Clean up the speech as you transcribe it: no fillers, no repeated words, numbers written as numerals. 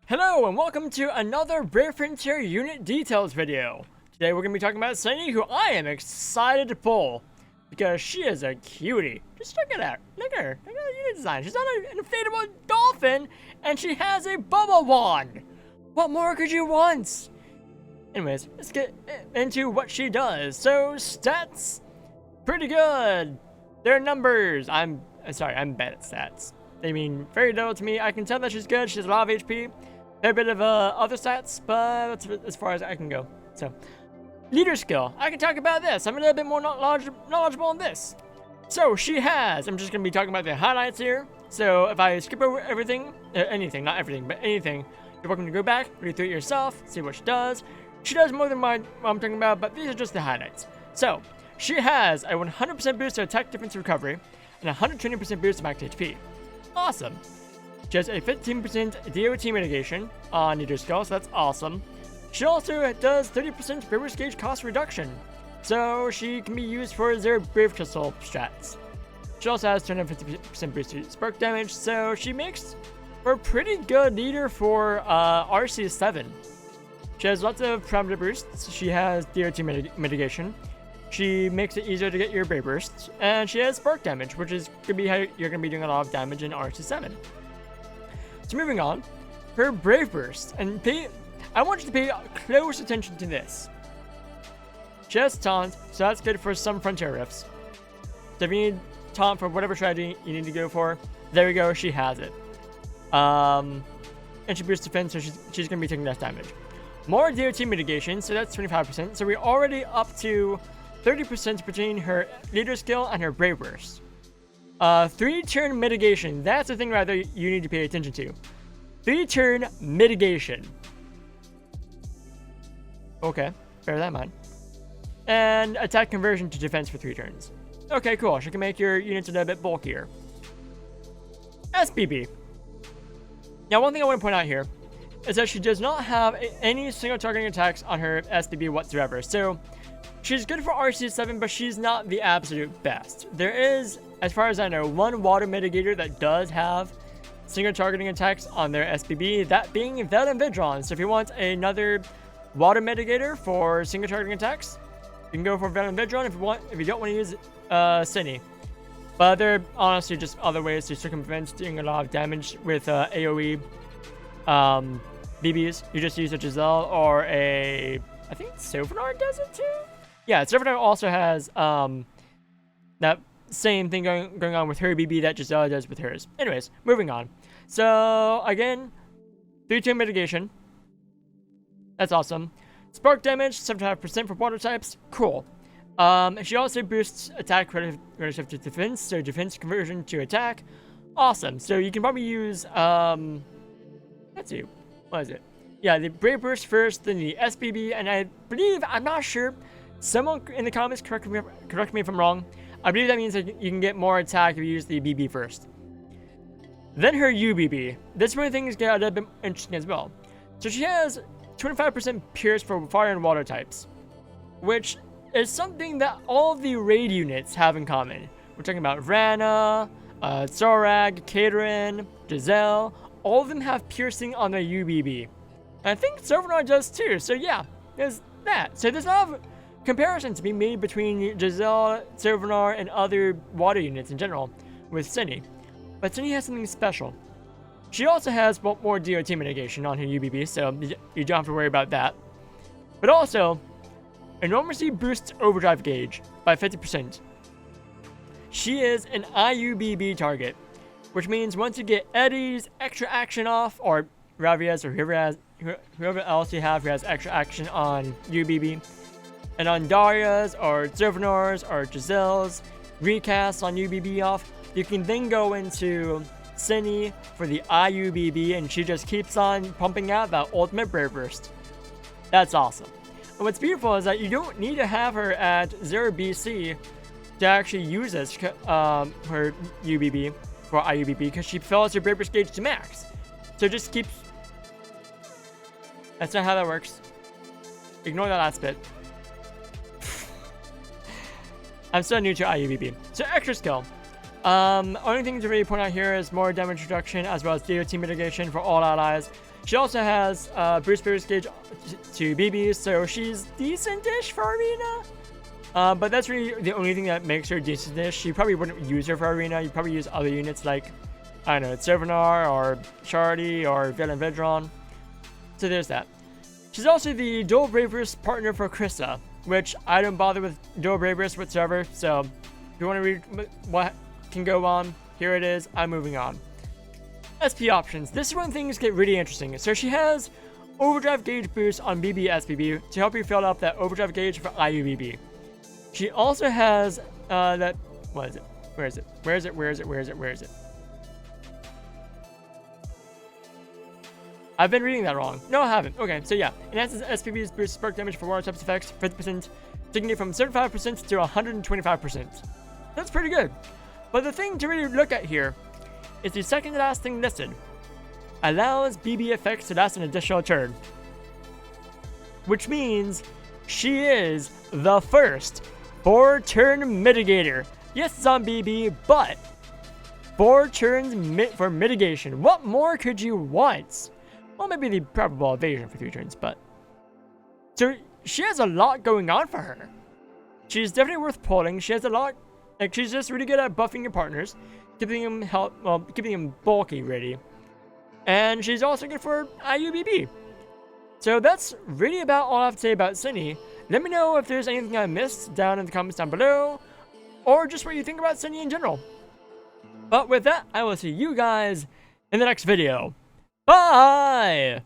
Hello and welcome to another Brave Frontier unit details video. Today we're going to be talking about Sennie, who I am excited to pull because she is a cutie. Just look at her. Look at her. Look at the unit design. She's on an inflatable dolphin and she has a bubble wand. What more could you want? Anyways, let's get into what she does. So stats, pretty good. Their numbers. I'm bad at stats. They mean very little to me. I can tell that she's good. She has a lot of HP. A bit of other stats, but that's as far as I can go. So, leader skill. I can talk about this. I'm a little bit more knowledgeable on this. So, she has, I'm just going to be talking about the highlights here. So, if I skip over everything, anything, not everything, but anything, you're welcome to go back, read through it yourself, see what she does. She does more than what I'm talking about, but these are just the highlights. So, she has a 100% boost to attack, defense, recovery, and a 120% boost to max HP. Awesome. She has a 15% DOT mitigation on leader skill, so that's awesome. She also does 30% Braver's Gauge cost reduction, so she can be used for their Brave Crystal strats. She also has 250% boosted spark damage, so she makes for a pretty good leader for RC7. She has lots of parameter boosts. She has DOT mitigation. She makes it easier to get your Brave Bursts, and she has spark damage, which is gonna be how you're gonna be doing a lot of damage in RC7. So moving on, her Brave Burst, and I want you to pay close attention to this. She has taunt, so that's good for some frontier rifts. So if you need taunt for whatever strategy you need to go for, there we go, she has it. And she boosts defense, so she's going to be taking less damage. More DOT mitigation, so that's 25%, so we're already up to 30% between her leader skill and her Brave Burst. 3-turn mitigation. That's the thing rather you need to pay attention to. 3-turn mitigation. Okay, bear that in mind. And attack conversion to defense for 3 turns. Okay, cool. She can make your units a little bit bulkier. SBB. Now, one thing I want to point out here is that she does not have any single targeting attacks on her SBB whatsoever. So, she's good for RC7, but she's not the absolute best. There is, as far as I know, one water mitigator that does have single targeting attacks on their SBB, that being Vel and Vidron. So if you want another water mitigator for single targeting attacks, you can go for Vel and Vidron if you don't want to use Sennie. But there are honestly just other ways to circumvent doing a lot of damage with AoE BBs. You just use a Giselle or I think Tsovinar does it too? Yeah, Tsovinar also has that same thing going on with her BB that Giselle does with hers. Anyways, moving on. So, again, 3-turn mitigation. That's awesome. Spark damage, 75% for water types. Cool. She also boosts attack relative to defense, so defense conversion to attack. Awesome. So you can probably use, let's see, what is it? Yeah, the Brave Burst first, then the SBB, and I believe, I'm not sure, someone in the comments correct me if I'm wrong. I believe that means that you can get more attack if you use the BB first. Then her UBB. This one thing is get a little bit interesting as well. So she has 25% pierce for fire and water types, which is something that all of the raid units have in common. We're talking about Rana, Zorag, Caterin, Giselle. All of them have piercing on their UBB. And I think Tsovinar does too, so yeah, there's that. So there's a lot of comparison to be made between Giselle, Tsovinar, and other water units in general with Sennie. But Sennie has something special. She also has more DOT mitigation on her UBB, so you don't have to worry about that. But also, enormously boosts overdrive gauge by 50%. She is an IUBB target, which means once you get Eddie's extra action off, or Ravia's, or whoever else you have who has extra action on UBB, and on Daria's, or Tsovinar's, or Giselle's recast on UBB off, you can then go into Sennie for the IUBB, and she just keeps on pumping out that ultimate Brave Burst. That's awesome. And what's beautiful is that you don't need to have her at 0 BC to actually use this, her UBB for IUBB, because she fills her Brave Burst gauge to max. So it just keeps... That's not how that works. Ignore that last bit. I'm still new to IUBB. So extra skill. Only thing to really point out here is more damage reduction as well as DOT mitigation for all allies. She also has boost gauge to BB, so she's decent-ish for arena. But that's really the only thing that makes her decent-ish. You probably wouldn't use her for arena. You'd probably use other units like, I don't know, Tsovinar or Chardy or Villain Vedron. So there's that. She's also the Dual Bravest partner for Krista, which I don't bother with Dual Bravest whatsoever. So if you want to read what can go on, here it is. I'm moving on. SP options. This is when things get really interesting. So she has Overdrive Gauge Boost on BB SBB to help you fill up that Overdrive Gauge for IUBB. She also has that. What is it? Where is it? Where is it? Where is it? Where is it? Where is it? I've been reading that wrong. No, I haven't. Okay, so yeah. Enhances SPB's boost spark damage for water types effects 50%, taking it from 75% to 125%. That's pretty good. But the thing to really look at here is the second to last thing listed. Allows BB effects to last an additional turn. Which means she is the first 4-turn mitigator. Yes, it's on BB, but 4 turns for mitigation. What more could you want? Well, maybe the probable evasion for 3 turns, but... So, she has a lot going on for her. She's definitely worth pulling. She has a lot... Like, she's just really good at buffing your partners, keeping them keeping them bulky, really. And she's also good for IUBB. So that's really about all I have to say about Sennie. Let me know if there's anything I missed down in the comments down below, or just what you think about Sennie in general. But with that, I will see you guys in the next video. Bye!